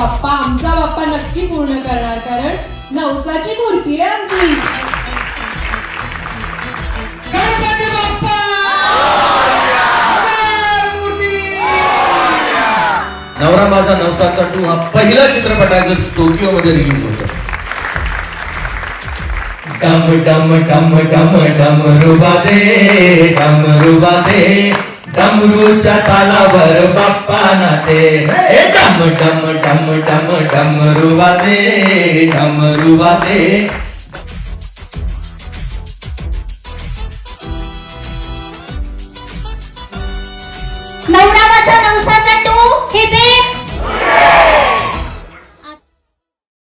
बाप्पा आमचा बाप्पा नक्की पूर्ण करणार, कारण नवसाची मूर्ती आहे आमची. गणपती बाप्पा नवरा माझा नवसाचा 2 हा पहिला चित्रपट आहे जो टोकियो मध्ये रिलीज होतो. डम डम डम डम डमरू वाजे, डमरू वाजे, डमरूच्या तालावर बाप्पा नाचे. डम डम डम डम डमरू वाजे, डमरू वाजे,